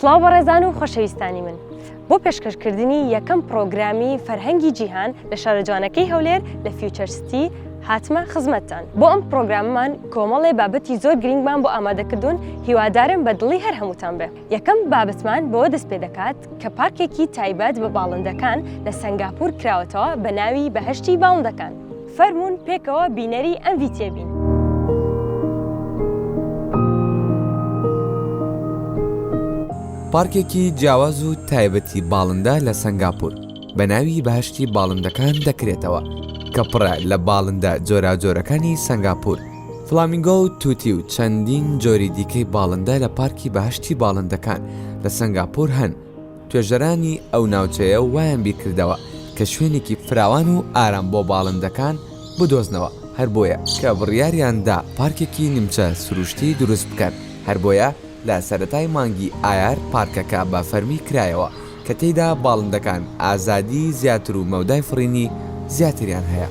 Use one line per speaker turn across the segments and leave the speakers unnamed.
سڵاو بەڕێزان و خۆشەویستانی من بۆ پێشکەشکردنی یەکەم پرۆگرامی فەرهەنگی جیهان لە شارە جوانەکەی هەولێر لە فیوچەر سیتی هاتمە خزمەتتان بۆ ئەم پرۆگراممان کۆمەڵێ بابەتی زۆر گرنگمان بۆ ئامادەکردوون هیوادارم بە دڵی هەر هەمووتان بێ. یەکەم بابەتمان بەوە دەست پێ دەکات کە پارکێکی تایبەت بە باڵندەکان لە سنگاپور کراوەتەوە بە ناوی بەهەشتی باڵندەکان. فەرموون پێکەوە بینەری ئەم ڤیدیۆ بین.
پارکێکی جیاواز و تایبەتی باڵندە لە سنگاپور بە ناوی بەهەشتی باڵندەکان دەکرێتەوە کە پڕە لە باڵندە جۆراوجۆرەکانی سنگاپور، فلامینگۆ و توتی و چەندین جۆری دیکەی باڵندە لە پارکی بەهەشتی باڵندەکان لە سنگاپور هەن. توێژەرانی ئەو ناوچەیە وایان بیرکردەوە کە شوێنێکی فراوان و ئارام بۆ باڵندەکان بدۆزنەوە، هەر بۆیە کە بڕیاریاندا پارکێکی نیمچە سروشتی دروست بکەن. هەر بۆیە لە سەرەتای مانگی ئایار پارکەکە بە فەرمی کرایەوە کە تێیدا باڵندەکان ئازادی زیاتر و مەودای فڕینی زیاتریان هەیە.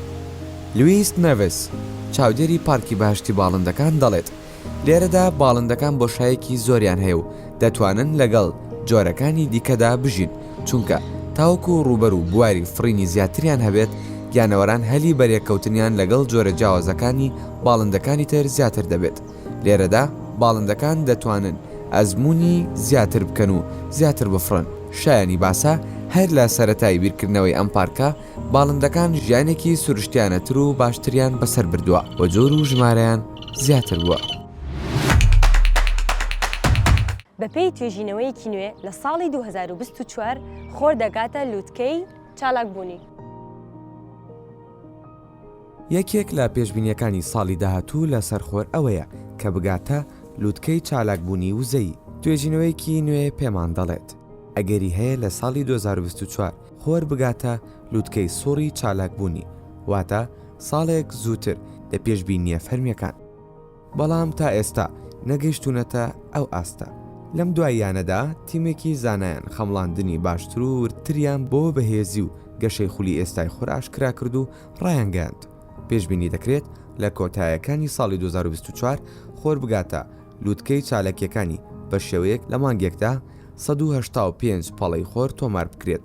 لوئیس نەڤس چاودێری پارکی بەهەشتی باڵندەکان دەڵێت لێرەدا باڵندەکان بۆشایەکی زۆریان هەیە و دەتوانن لەگەڵ جۆرەکانی دیکەدا بژین، چونکە تاوەکو ڕوبەر و بواری فڕینی زیاتریان هەبێت گیانەوەران هەلی بەرێککەوتنیان لەگەڵ جۆرە جیاوازەکانی باڵندەکانی تر زیاتر دەبێت. لێرەدا باڵندەکان دەتوانن ئەزمموی زیاتر بکەن و زیاتر بفڕن. شایانی باسە هەر لە سەرەتای بیرکردنەوەی ئەم پارکە باڵندەکان ژیانێکی سروشتیانەتر و باشتریان بەسەر بردووە و جۆر و ژمارەیان زیاتر بووە.
بەپێی توێژینەوەیەکی نوێ لە ساڵی 2024 خۆر دەگاتە لووتکەی چالاکبوونی.
یەکێک لە پێشبینیەکانی ساڵی داهاتوو لە سەرخۆر ئەوەیە کە بگاتە لووتکەی چالاکبوونی وزەیی. توێژینەوەیەکی نوێ پێمان دەڵێت ئەگەری هەیە لە ساڵی 2024 خۆر بگاتە لووتکەی سوڕی چالاکبوونی، واتە ساڵێک زووتر لە پێشبینیە فەرمیەکان. بەڵام تا ئێستا نەگەیشتونەتە ئەو ئاستە. لەم دواییانەدا تیمێکی زانایان خەمڵاندنی باشتر و ورتریان بۆ بەهێزی و گەشەی خولی ئێستای خۆر ئاشکرا کرد و ڕایانگەاند. پێشبینی دەکرێت لە کۆتاییەکانی ساڵی 2024 خۆر بگاتە لووتکەی چالاکیەکانی بە شێوەیەک لە مانگێکدا 185 پەڵەی خۆر تۆمار بکرێت.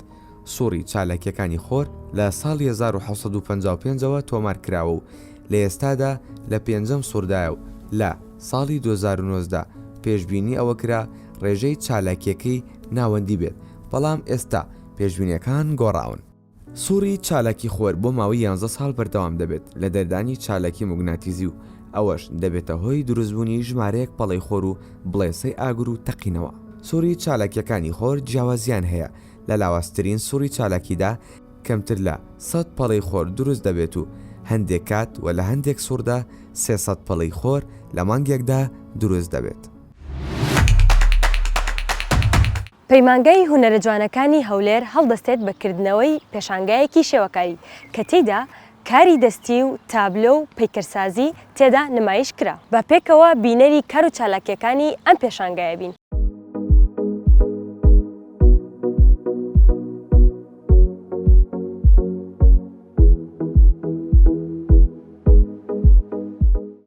سوڕی چالاکیەکانی خۆر لە ساڵی 1955ەوە تۆمار کراوە و لە ئێستادا لە پێنجەم سووردایە و لە ساڵی 2019 پێشبینی ئەوە کرا ڕێژەی چالاکیەکەی ناوەندی بێت، بەڵام ئێستا پێشبینیەکان گۆڕاون. سووری چالاکی خۆر بۆ ماوەی 11 ساڵ بەردەوام دەبێت لە دەردانی چالاکی موگناتیزی و ئەوەش دەبێتە هۆی دروستبوونی ژمارەیەک پەڵەی خۆر و بڵێسەی ئاگر و تەقینەوە. سووری چالاکیەکانی خۆر جیاوازیان هەیە. لە لاوازترین سووری چالاکیدا کەمتر لە 100 پەڵەی خۆر دروست دەبێت و هەندێک کات و لە هەندێک سووردا 300 پەڵەی خۆر لە مانگێکدا دروست دەبێت.
پەیمانگای هونەرە جوانەکانی هەولێر هەڵدەستێت بەکردنەوەی پێشانگایەکی شێوەکاری کە تێیدا کاری دەستی و تابلۆ و پەیکەرسازی تێدا نمایش کرا. بە پێکەوە بینەری کار و چالاکیەکانی ئەم پێشانگایە بین.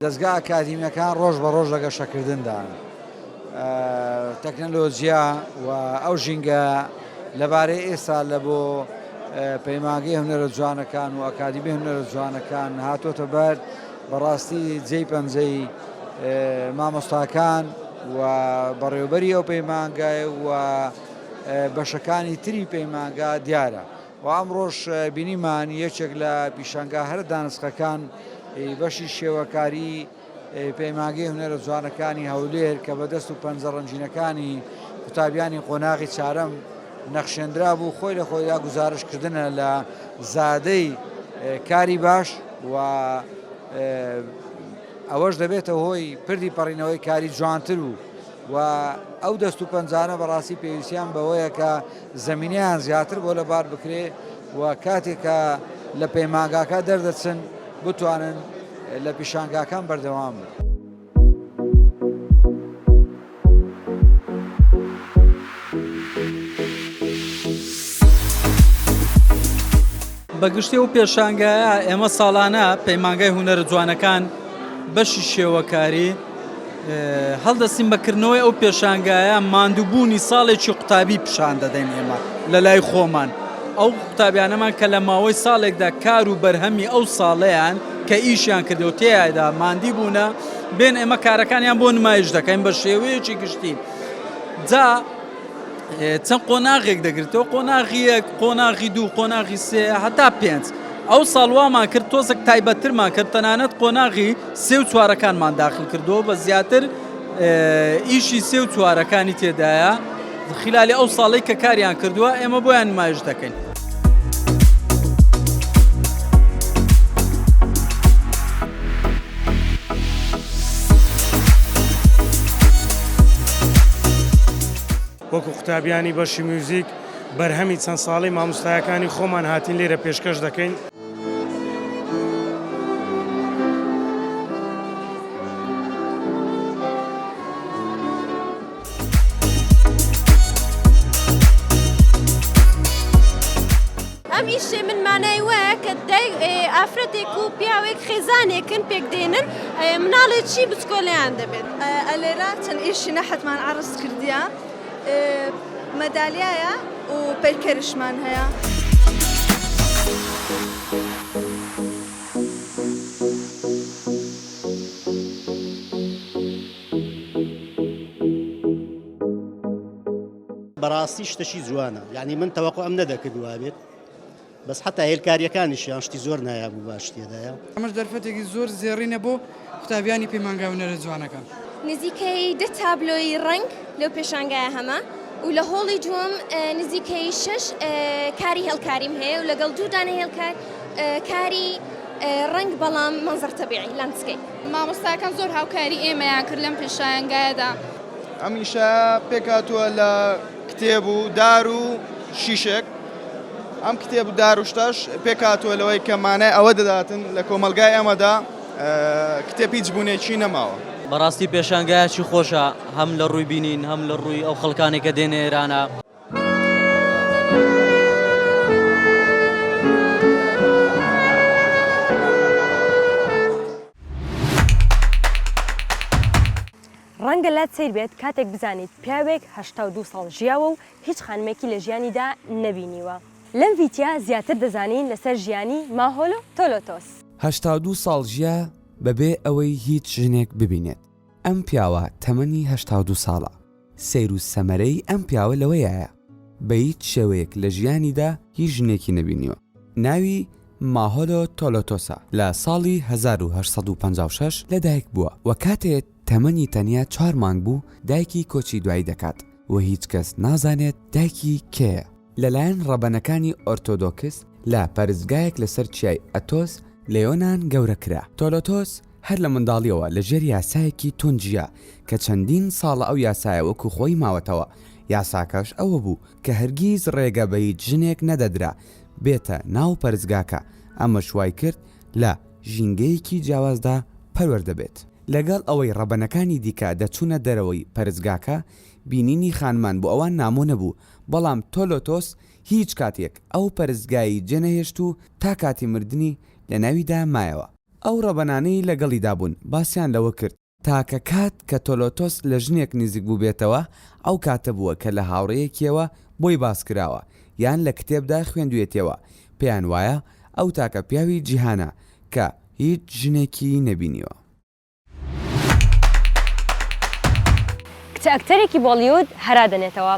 دەستگا ئەکادیمیەکان ڕۆژ بە ڕۆژ لە گەشەکردندا تەکنەلۆجیا و ئەو ژینگە لەبارەی ئێستا لە بۆ پەیمانگەی هونەرە جوانەکان و ئەکادیمی هونەرە جوانەکان هاتۆتە بەر بەڕاستی جێی پەنجەی مامۆستاکان و بەڕێوەبەری ئەو پەیمانگای و بەشەکانی تری پەیمانگا دیارە و ئەمڕۆژ بینیمان یەکێک لە پیشانگا هەر دانسخەکان بەشی شێوەکاری پەیمانگەی هونەرە جوانەکانی هەولێر کە بەدەست و پەنجە ڕەنجینەکانی قوتابیانی قۆناغی چارەم نەخشێنرا بوو، خۆی لە خۆیدا گزارشکردنە لە زادەی کاری باش و ئەوەش دەبێتە هۆی پردی پەڕینەوەی کاری جوانتر و ئەو دەست و پەنجانە بەڕاستی پێویستیان بەوەیە کە زەمینیان زیاتر بۆ لەبار بکرێ و کاتێکە لە پەیمانگاکە دەردەچن بتوانن لە پیشانگاکان بەردەوام بن.
بەگشتی و پێشانگایە ئێمە ساڵانە پەیمانگای هونەرە جوانەکان بەشی شێوەکاری هەڵدەستین بەکردنەوەی ئەو پێشانگایە ماندووبوونی ساڵێکی قوتابی پیشان دەدەین ئێمە لە لای خۆمان. ئەو قوتابیانەمان کە لە ماوەی ساڵێکدا کار و بەرهەمی ئەو ساڵەیان کە ئیشیان کردو تێیدا ماندی بوونە بێن ئێمە کارەکانیان بۆ نمایش دەکەین بە شێوەیەکی گشتی. جا چەند قۆناغێک دەگرێتەوە، قۆناغی یەک، قۆناغی دوو، قۆناغی سێ هەتا پێنج. ئەو ساڵوامان کرد تۆزێک تایبەتترمان کرد، تەنانەت قۆناغی سێ و چوارەکانمان داخل کردەوە بە زیاتر ئیشی سێ و چوارەکانی تێدایە خلالی ئەو ساڵی کە کاریان کردووە ئێمە بۆیان نمایش دەکەین.
وەکو قوتابیانی بەشی میوزیک بەرهەمی چەند ساڵی مامۆستایەکانی خۆمان هاتین لێرە پێشکەش دەکەین.
ئەم ئیشێ من مانای وایە کە ئافرەتێک و پیاوێک خێزانێکن پێک دێنن مناڵێت چی بچکۆلیان دەبێت.
ئەلێرا چەند ئیشی نەحەتمان عرض کردیە، مەدالیایە و پێکەرشمان هەیە.
بەڕاستی شتەشی جوانە، یعنی من تەوەقع ئەم نەدەکردووە بێت، بەس حتا هێلکاریەکانیشیان شتی زۆر نایابوو باش تێدایە.
ئەمەش دەرفەتێکی زۆر زێڕینە بۆ قوتابیانی پەیمانگاونەرە جوانەکان.
نزیکەی 10 تابلۆی ڕنگ لەو پێشانگایە هەمە و لە هۆڵی دووەم نزیکەی 6 کاری هێڵکاریم هەیە و لەگەڵ دوودانە هێڵکار کاری ڕنگ بەڵام مەنزەر تەبیعی لاندسکەیپ.
مامۆستاکان زۆر هاوکاری ئێمەیان کرد لەم پێشانگایەدا.
ئەمیشە پێکاتووە لە کتێب و دار و شیشێک. ئەم کتێب و دار و شتەش پێکاتووە لەوەی کە مانای ئەوە دەداتن لە کۆمەلگای ئەمەدا کتێب هیچ بوونێکی نەماوە.
بەڕاستی پێشانگایەکی خۆشە، هەم لە ڕووی بینین هەم لە ڕووی ئەو خەڵکانی کە دێنە ئێرانە.
ڕەنگە لات سیر بێت کاتێک بزانیت پیاوێک 82 ساڵ ژیاوە و هیچ خانمێکی لە ژیانیدا نەبینیوە. لەم ڤیدیۆ زیاتر دەزانین لەسەر ژیانی ماهۆلۆ تۆلۆتۆس.
82 ساڵ ژیا بەبێ ئەوەی هیچ ژنێک ببینێت. ئەم پیاوە تەمەنی 82 ساڵە. سیر و سەمەرەی ئەم پیاوە لەوەیایە بە هیچ شێوەیەک لە ژیانیدا هیچ ژنێکی نەبینیوە. ناوی ماهۆلۆ تۆلۆتۆسە. لە ساڵی 1856 لەدایک بووە و کاتێت تەمەنی تەنیا 4 مانگ بوو دایکی کۆچی دوایی دەکات و هیچ کەس نازانێت دایکی کێیە. لەلایەن ڕەبەنەکانی ئۆرتۆدۆکس لە پەرستگایەک لەسەر چیای ئەتۆس لێۆنان گەورە کرا. تۆلۆتۆس هەر لە منداڵیەوە لەژێر یاسایەکی تونجیە کە چەندین ساڵە ئەو یاسایە وەکو خۆی ماوەتەوە. یاساکەش ئەوە بوو کە هەرگیز ڕێگە بە هیچ ژنێک نەدەدرا بێتە ناو پەرستگاکە، ئەمە شوای کرد لە ژینگەیەکی جیاوازدا پەروەردەبێت. لەگەڵ ئەوەی ڕەبەنەکانی دیکە دەچوونە دەرەوەی پەرستگاکە بینینی خانمان بۆ ئەوان نامۆ نەبوو، بەڵام تۆلۆتۆس هیچ کاتێک ئەو پەرستگایی جێنەهێشت و تا کاتی مردنی لە ناویدا مایەوە. ئەو ڕەبەنانەی لەگەڵیدا بوون باسییان لەوە کرد تاکە کات کە تۆلۆتۆس لە ژنێک نزیک بوو بێتەوە ئەو کاتە بووە کە لە هاوڕەیەکیەوە بۆی باس کراوە یان لە کتێبدا خوێندوێتەوە. پێیان وایە ئەو تاکە پیاوی جیهانە کە هیچ ژنێکی نەبینیوە.
کچە ئەکتەرێکی بۆلیوود هەرا دەنێتەوە.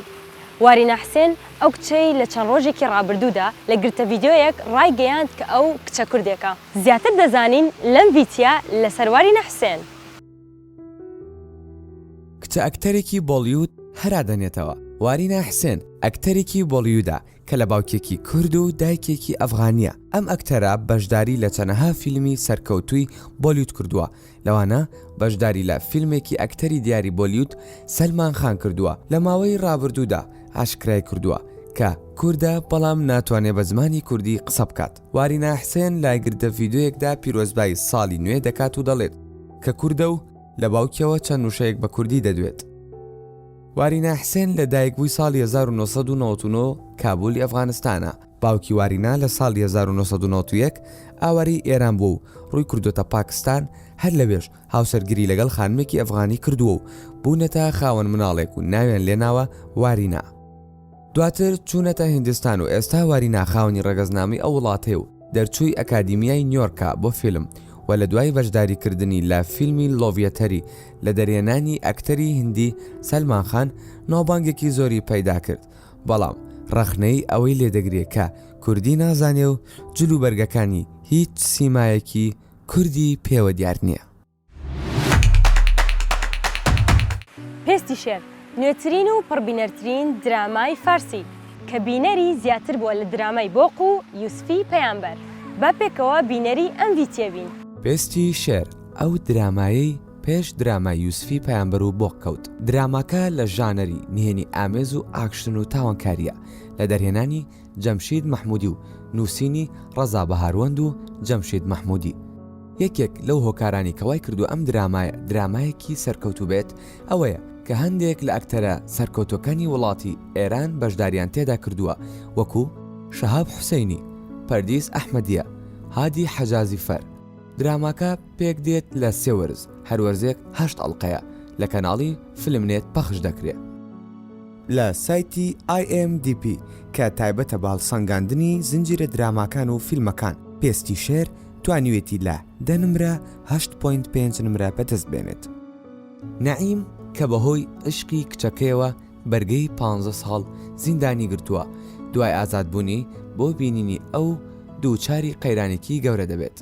وارینە حسێن ئەو کچەی لە چەند ڕۆژێکی ڕابردوودا لە گرتە ڤیدیۆیەک ڕایگەیاند کە ئەو کچە کوردێکە. زیاتر دەزانین لەم ڤیدیۆ لەسەر وارینە حسێن.
کچە ئەکتەرێکی بۆلیوود هەرا دەنێتەوە. وارینە حسێن ئەکتەرێکی بۆلیوودا کە لە باوکێکی کورد و دایکێکی ئەفغانیە. ئەم ئەکتەرە بەشداری لە چەندەها فیلمی سەرکەوتووی بۆلیوود کردووە، لەوانە بەشداری لە فیلمێکی ئەکتەری دیاری بۆلیوود سەلمان خان کردووە. لە ماوەی ڕابردوودا ئاشکرای کردووە کە کووردە بەڵام ناتوانێت بە زمانی کوردی قسە بکات. وارینە حسێن لای گردە ڤیدیۆیەکدا پیرۆزبای ساڵی نوێ دەکات و دەڵێت کە کووردە و لە باوکیەوە چەند وشەیەک بە کوردی دەدوێت. وارینە حسێن لە دایکبووی ساڵی 1999 کابولی ئەفغانستانە. باوکی وارینا لە ساڵی 1991 ئاواری ئێران بووە و ڕووی کردوتە پاکستان هەر لەوێش هاوسەرگیری لەگەڵ خانمێکی ئەفغانی کردووە و بوونەتە خاوەن مناڵێک و ناویان لێناوە وارینا. دواتر چوونەتە هیندستان و ئێستا وارینا خاوەنی ڕێگەزنامەی ئەو وڵاتەیە و دەرچووی ئەکادیمیای نیویۆرکە بۆ فیلم و لە دوای بەشداریکردنی لە فیلمی لۆڤیەتەری لە دەرێنانی ئەکتەری هیندی سەلمان خان ناوبانگێکی زۆری پەیدا کرد، بەڵام ڕەخنەی ئەوەی لێدەگرێت کە کوردی نازانێ و جلو بەرگەکانی هیچ سیمایەکی کوردی پێوە دیار نییە.
پێستی شێر نوێترین و پڕبینەرترین درامای فارسی کە بینەری زیاتر بووە لە درامای بۆق و یوسفی پەیامبەر. با پێکەوە بینەری ئەم ڤیدیۆبین.
پێستی شێر ئەو درامایەی پێش درامای یوسفی پەیامبەر و بۆق کەوت. دراماکە لە ژانەری نهێنی ئامێز و ئاکشن و تاوانکاریە لە دەرهێنانی جەمشید مەحموودی و نووسینی ڕەزا بەهاروەند و جەمشید مەحموودی. یەکێک لەو هۆکارانی کەوای کردو ئەم درامایەکی سەرکەوتو بێت ئەوەیە کە هەندێک لە ئەکتەرە سەرکەوتوەکانی وڵاتی ئێران بەشداریان تێدا کردووە، وەکو شەهاب حوسەینی، پەردیس ئەحمەدیە، هادی حەجازی فەر. دراماکە پێک دێت لە 3 وەرز، هەر وەرزێک 8 ئەڵقەیە لە کەناڵی فیلمنێت پەخش دەکرێت. لە سایتی IMDb کە تایبەتە بە هەڵسەنگاندنی زنجیرە دراماکان و فیلمەکان، پێستی شێر توانیوێتی لە 10 نمرە 8.5 نمرە بەدەست بێنێت. نەعیم کە بەهۆی عشقی کچەکەیەوە بەرگەی 15 ساڵ زیندانی گرتووە، دوای ئازادبوونی بۆ بینینی ئەو دووچاری قەیرانێکی گەورە دەبێت.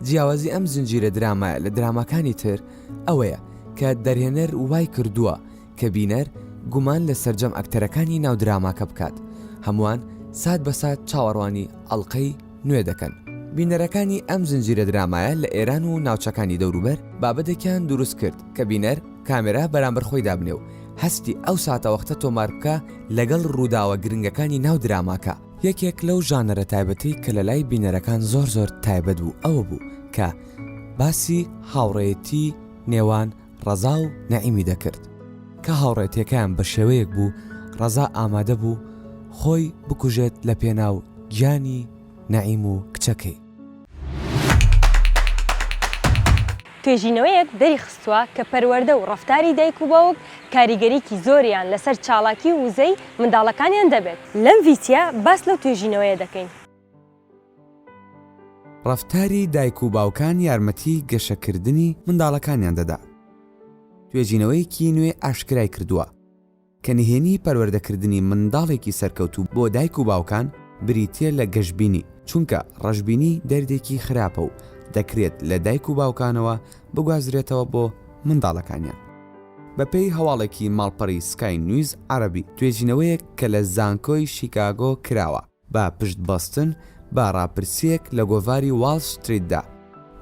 جیاوازی ئەم زنجیرە درامایە لە دراماکانی تر ئەوەیە کە دەرهێنەر وای کردووە کە بینەر گومان لە سەرجەم ئەکتەرەکانی ناو دراماکە بکات، هەمووان سات بە سات چاوەڕوانی ئەڵلقەی نوێ دەکەن. بینەرەکانی ئەم زنجیرە درامایە لە ئێران و ناوچەکانی دەوروبەر بابەتێکیان دروست کرد کە بینەر کامێرا بەرامبەر خۆی دابنێ و هەستی ئەو ساتە وەختە تۆمار بکە لەگەڵ ڕووداوە گرنگەکانی ناو دراماکە. یەکێک لەو ژانەرە تایبەتی کە لە لای بینەرەکان زۆر تایبەت بوو ئەوە بوو کە باسی هاوڕێیەتی نێوان ڕەزا و نەعیمی دەکرد کە هاوڕێتیەکەیان بە شێوەیەک بوو ڕەزا ئامادە بوو خۆی بکوژێت لە پێناو گیانی نەعیم و کچەکەی.
توێژینەوەیەک دەری خستووە کە پەروەردە و ڕەفتاری دایک و باوک کاریگەریکی زۆریان لەسەر چاڵاکی و وزەی منداڵەکانیان دەبێت. لەم ڤیدیۆ باس لەو توێژینەوەیە دەکەین.
ڕەفتاری دایک و باوکان یارمەتی گەشەکردنی منداڵەکانیان دەدا. توێژینەوەیەکی نوێ ئاشکرای کردووە کە نهێنی پەروەردەکردنی منداڵێکی سەرکەوتوو بۆ دایک و باوکان بریتیە لە گەشتبینی، چونکە ڕەشبینی دەردێکی خراپە و دەکرێت لە دایک و باوکانەوە بگوازرێتەوە بۆ منداڵەکانیان. بەپێی هەواڵێکی ماڵپەڕی سکای نیوز عەرەبی، توێژینەوەیەک کە لە زانکۆی شیکاگۆ کراوە بە پشت بەستن بە ڕاپرسیەک لە گۆڤاری واڵ ستریتدا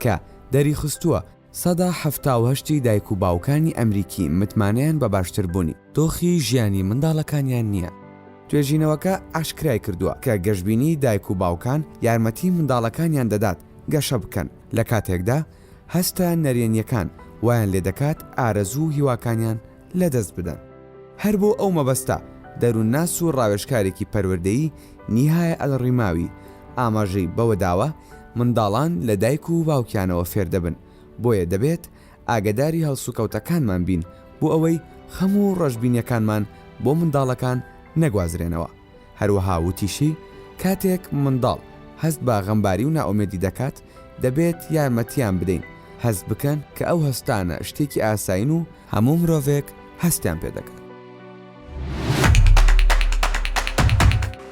کە دەری خستووە 178 دایک و باوکانی ئەمریکی متمانەیان بە باشتربوونی دۆخی ژیانی منداڵەکانیان نییە. توێژینەوەکە ئاشکرای کردووە کە گەشتبینی دایک و باوکان یارمەتی منداڵەکانیان دەدات گەشە بکەن لە کاتێکدا هەستە نەرێنیەکان وایان لێ دەکات ئارەزوو هیواکانیان لەدەست بدەن. هەر بۆ ئەو مەبەستە دەروونناس و ڕاوێژکارێکی پەروەردەیی نیهایە ئەلڕیماوی ئاماژەی بەوە داوە منداڵان لە دایک و باوکیانەوە فێر دەبن، بۆیە دەبێت ئاگداری هەڵسوکەوتەکانمان بین بۆ ئەوەی خەم و ڕەشبینیەکانمان بۆ منداڵەکان نەگوازرێنەوە. هەروەها وتیشی کاتێک منداڵ هەست بە غەمباری و ناومێدی دەکات دەبێت یارمەتیان بدەین، هەست بکەن کە ئەو هەستانە شتێکی ئاساین و هەموو مرۆڤێک هەستیان پێ دەکات.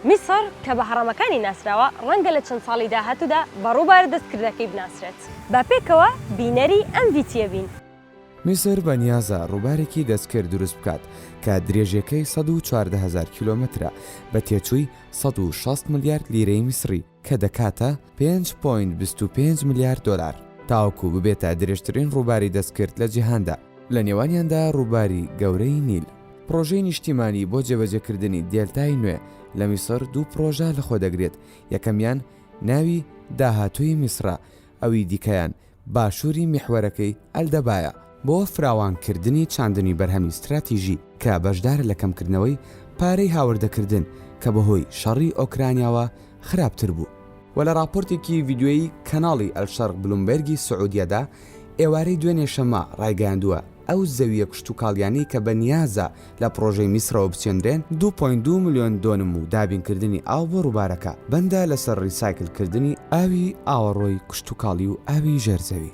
میسر کە بە هەڕەمەکانی ناسراوە ڕەنگە لە چەند ساڵی داهاتوودا بەڕووبارە دەستکردەکەی بناسرێت. با پێکەوە بینەری ئەم ڤیدیۆ بین.
میسر بەنیازە ڕووبارێکی دەستکرد دروست بکات کە درێژەکەی 114,000 کیلۆمەترە بە تێچووی 160 ملیارد لیرەی میسری کە دەکاتە 5.25 میلیارد دۆلار، تاوەکو ببێتە درێژترین ڕووباری دەستکرد لە جیهاندا. لە نێوانیاندا ڕووباری گەورەی نیل. پرۆژەی نیشتیمانی بۆ جێبەجێکردنی دێلتای نوێ لە میسر دوو پرۆژە لەخۆ دەگرێت. یەکەمیان ناوی داهاتووی میسرە، ئەوی دیکەیان باشووری میحوەرەکەی ئەلدەبایە بۆ فراوانکردنی چاندنی بەرهەمی استراتیژی کە بەشدارە لە کەمکردنەوەی پارەی هاوردەکردن کە بەهۆی شەڕی ئۆکرانیاوە خراپتر بوو. وە لە راپۆرتێکی ڤیددیۆیی کەناڵی ئەلشەرق بلومبەرگی سعودیەدا ئێوارەی دوێنێ شەمە ڕایگەاندووە ئەو زەویە کشت و کاڵیانەی کە بە نیازە لە پرۆژەی میسرەوە بچێندرێن 2.2 ملیۆن دۆنم و دابینکردنی ئاو بۆ ڕووبارەکە بەندە لەسەر ڕیسایکلکردنی ئاوی ئاوەڕۆی کشت و کاڵی و ئاوی ژێرزەوی.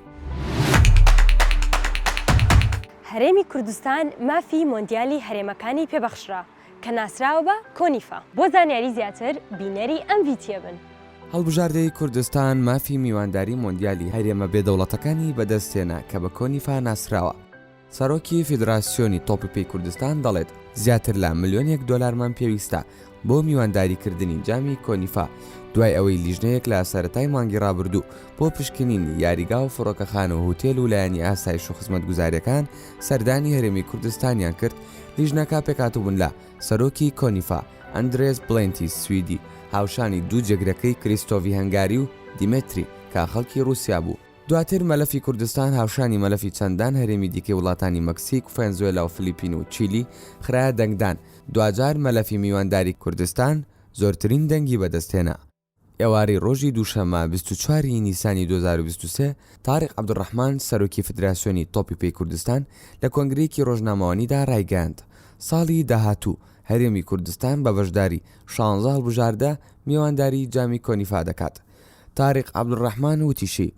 هەرێمی کوردستان مافی مۆندیالی هەرێمەکانی پێبەخشرا کە ناسراوە بە کۆنیفا. بۆ زانیاری زیاتر بینەری ئەم ڤیدیۆ بن.
هەڵبژاردەی کوردستان مافی میوانداری مۆندیالی هەرێمە بێدەوڵەتەکانی بەدەستێنا کە بە کۆنیفا ناسراوە. سەرۆکی فیدراسیۆنی تۆپی کوردستان دەڵێت زیاتر لە ملیۆنێک دۆلارمان پێویستە بۆ میوانداریکردنی جامی کۆنیفا دوای ئەوەی لیژنەیەک لە سەرەتای مانگی ڕابردوو بۆ پشکنینی یاریگا و فڕۆکەخانە و هوتێل و لایەنی ئاسایش و خزمەتگوزاریەکان سەردانی هەرێمی کوردستانیان کرد. لیژنەکە پێکاتوبوون لە سەرۆکی کۆنیفا ئەندرێز بڵێنتی سویدی، هاوشانی دوو جێگرەکەی کریستۆڤی هەنگاری و دیمەتری کە خەڵکی رووسیا بوو. دواتر مەلەفی کوردستان هاوشانی مەلەفی چەندان هەرێمی دیکەی وڵاتانی مەکسیک و ڤێنزوێلا و فلیپین و چیلی خرایە دەنگدان. دوجار مەلەفی میوانداری کوردستان زۆرترین دەنگی بەدەستێنا. ئێواری ڕۆژی دووشەمە 24 نیسانی 2023 تاریق عەبدوڕەحمان سەرۆکی فیدراسیۆنی تۆپی کوردستان لە کۆنگرەیەکی ڕۆژنامەوانیدا ڕایگەاند ساڵی داهاتوو هەرێمی کوردستان بە بەشداری 16 هەڵبژاردە میوانداری جامی کۆنیفا دەکات. تاریق عەبدوڕەحمان وتیشی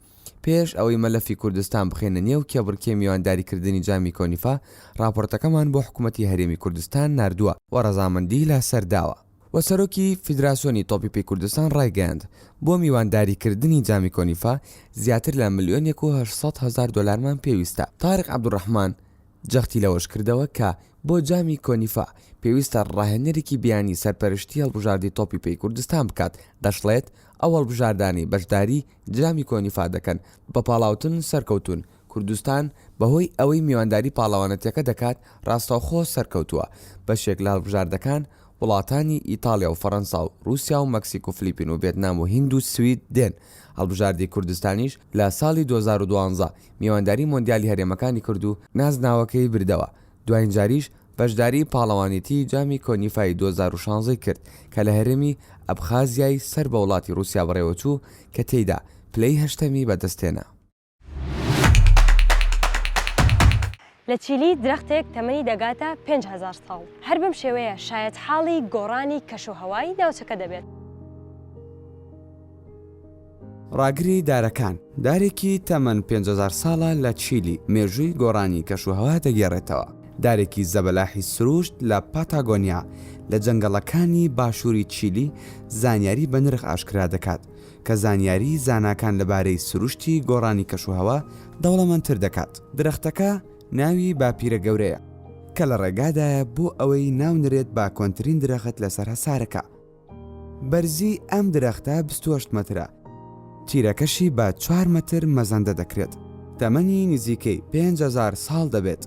پێش ئەوەی مەلەفی کوردستان بخێنە نێو کێبڕکێ میوانداریکردنی جامی کۆنیفا راپۆرتەکەمان بۆ حکوومەتی هەرێمی کوردستان ناردووە و ڕەزامەندی لە سەرداوە. و سەرۆکی فیدراسیۆنی تۆپی کوردستان ڕایگەاند بۆ میوانداریکردنی جامی کۆنیفا زیاتر لە ملیۆنێک و 800,000 دۆلارمان پێویستە. تاریق عەبدوڕەحمان جەختی لەوەش کردەوە کە بۆ جامی کۆنیفا پێویستە ڕاهێنەرێکی بیانی سەرپەرشتی هەڵبژاردی تۆپی کوردستان بکات. دەشڵێت ئەو هەڵبژاردانی بەشداری جامی کۆنیفا دەکەن بە پاڵاوتن سەرکەوتون. کوردستان بەهۆی ئەوەی میوانداری پاڵەوانەتەکە دەکات ڕاستەوخۆ سەرکەوتووە. بەشێک لە هەڵبژاردەکان وڵاتانی ئیتالیا و فەڕەنسا و رووسیا و مەکسیک و فلیپین و ڤێتنام و هیند و سوید دێن. هەڵبژاردی کوردستانیش لە ساڵی 2012 میوانداری مۆندیالی هەرێمەکانی کرد و نازناوەکەی بردەوە. دوایین جاریش بەشداری پاڵەوانێتی جامی کۆنیفای 2016 کرد کە لە هەرێمی ئەبخازیای سەر بە وڵاتی رووسیا بەڕێوەچوو کە تێیدا پلەی هەشتەمی بەدەستێنا.
لە چیلی درەختێک تەمەنی دەگاتە 5,000 ساڵ. هەر بەم شێوەیە شاید حاڵی گۆڕانی کەشوهەوای ناوچەکە دەبێت.
ڕاگری دارەکان دارێکی تەمەن 5,000 ساڵە لە چیلی مێژووی گۆڕانی کەشوهەوا دەگێڕێتەوە. دارێکی زەبەلاحی سروشت لە پاتاگۆنیا لە جەنگەڵەکانی باشووری چیلی زانیاری بە نرخ ئاشکرا دەکات کە زانیاری زاناکان لەبارەی سروشتی گۆڕانی کەشوهەوا دەوڵەمەندتر دەکات. درەختەکە ناوی باپیرە گەورەیە کە لە ڕێگادایە بۆ ئەوەی ناونرێت با کۆنترین درەخت لەسەر هەسارەکە. بەرزی ئەم درەختە 28 مەترە. تیرەکەشی بە 4 مەتر مەزەندە دەکرێت. تەمەنی نزیکەی 5,000 ساڵ دەبێت.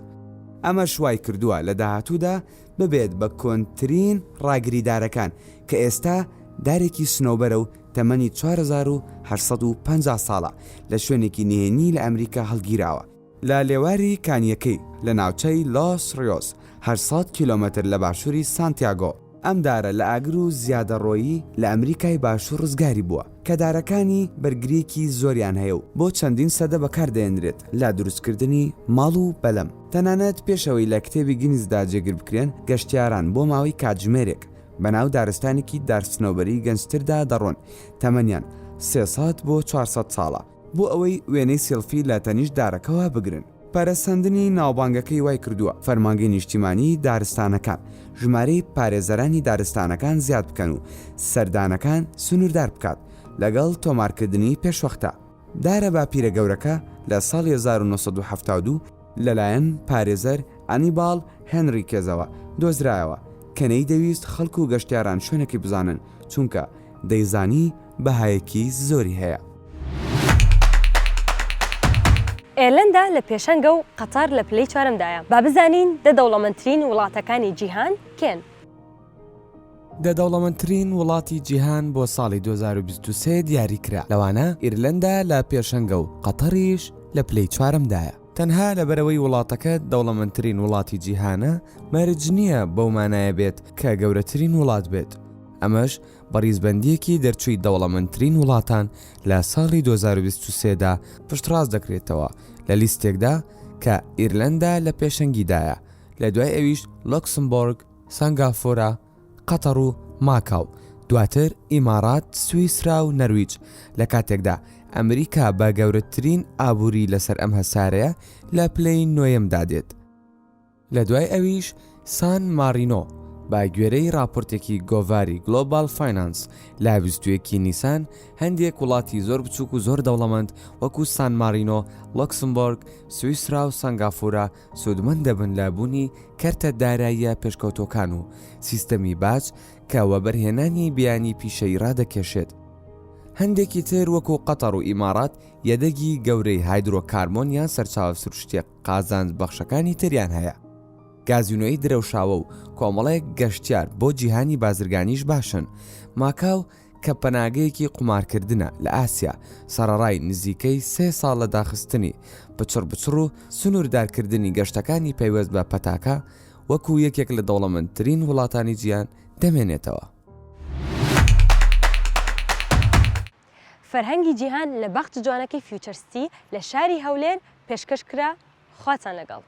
ئەمە شوای کردووە لە داهاتوودا ببێت بە کۆنترین ڕاگریدارەکان کە ئێستا دارێکی سنۆبەرە و تەمەنی 4,850 ساڵە لە شوێنێکی نهێنی لە ئەمریکا هەڵگیراوە. لە لێواری کانیەکەی لە ناوچەی لۆس ریۆس 800 کیلۆمەتر لە باشووری سانتیاگۆ. ئەم دارە لە ئاگر و زیادەڕۆیی لە ئەمریکای باشوور ڕزگاری بووە کە دارەکانی بەرگریەکی زۆریان هەیە و بۆ چەندین سەدە بەکاردێنرێت لە دروستکردنی ماڵ و بەلەم. تەنانەت پێشەوەی لە کتێبی گینزدا جێگر بکرێن گەشتیاران بۆ ماوەی کاتژمێرێک بەناو دارستانێکی دارسنۆبەری گەنجتردا دەڕۆن. تەمەنیان 300 بۆ 400 ساڵە بۆ ئەوەی وێنەی سێلفی لە تەنیش دارەکەەوە بگرن. پەرەسەندنی ناوبانگەکەی وای کردووە فەرمانگەی نیشتیمانی دارستانەکان ژمارەی پارێزەرانی دارستانەکان زیاد بکەن و سەردانەکان سنووردار بکات لەگەڵ تۆمارکردنی پێشوەختە. دارە باپیرە گەورەکە لە ساڵی 1972 لەلایەن پارێزەر ئەنیباڵ هێنریکێزەوە دۆزرایەوە کە نەیدەویست خەڵک و گەشتیاران شوێنێکی بزانن چونکە دەیزانی بەهایەکی زۆری هەیە.
ئێرلەندا لە پێشەنگە و قەتار لە پلەی چوارەمدایە. با بزانین دەدەوڵەمەندترین وڵاتەکانی جیهان کێن؟
دەدەوڵەمەندترین وڵاتی جیهان بۆ ساڵی 2023 دیاریکرا. لەوانە ئیرلەندا لە پێشەنگە و قەتەریش لە پلەی چوارەمدایە. تەنها لەبەرەوەی وڵاتەکە دەوڵەمەندترین وڵاتی جیهانە مەرج نییە بەو مانایە بێت کە گەورەترین وڵات بێت. ئەمەش بەڕیزبەندیەکی دەرچووی دەوڵەمەندترین وڵاتان لە ساڵی 2023دا پشتڕاست دەکرێتەوە لە لیستێکدا کە ئیرلەندا لە پێشەنگیدایە، لە دوای ئەویش لۆکسمبۆرگ، سنگافۆرە، قەتەر و ماکاو، دواتر ئیمارات، سویسرا و نەرویج، لە کاتێکدا ئەمریکا بە گەورەترین ئابووری لەسەر ئەم هەسارەیە لە پلەی نوێیەمدا دێت. لە دوای ئەویش سان مارینۆ با گوێرەی راپۆرتێکی گۆڤاری گلۆبال فاینانس لا 21 نیسان هەندێک وڵاتی زۆر بچووک و زۆر دەوڵەمەند وەکو سان مارینۆ، لۆکسمبۆرگ، سویسرا و سنگافۆرە سودمەند دەبن لە بوونی کەرتە داراییە پێشکەوتۆکان و سیستەمی باج کە وەبەرهێنانی بیانی پیشەی ڕادەکێشێت. هەندێکی تر وەکو قەتەر و ئیمارات یەدەگی گەورەی هایدرۆکاربۆن یان سەرچاوە سروشتیە قازانج بەخشەکانی تریان هەیە. گازینۆی درەوشاوە و کۆمەڵەیەک گەشتیار بۆ جیهانی بازرگانیش باشن. ماکاو کە پەناگەیەکی قومارکردنە لە ئاسیا سەرەڕای نزیکەی 3 ساڵ لە داخستنی بچڕ و سنووردارکردنی گەشتەکانی پەیوەست بە پەتاکە وەکو یەکێک لە دەوڵەمەندترین وڵاتانی جیهان دەمێنێتەوە.
فەرهەنگی جیهان لە بەخت جوانەکەی فیوچەر سیتی لە شاری هەولێر پێشکەش کرا. خواتان لەگەڵ.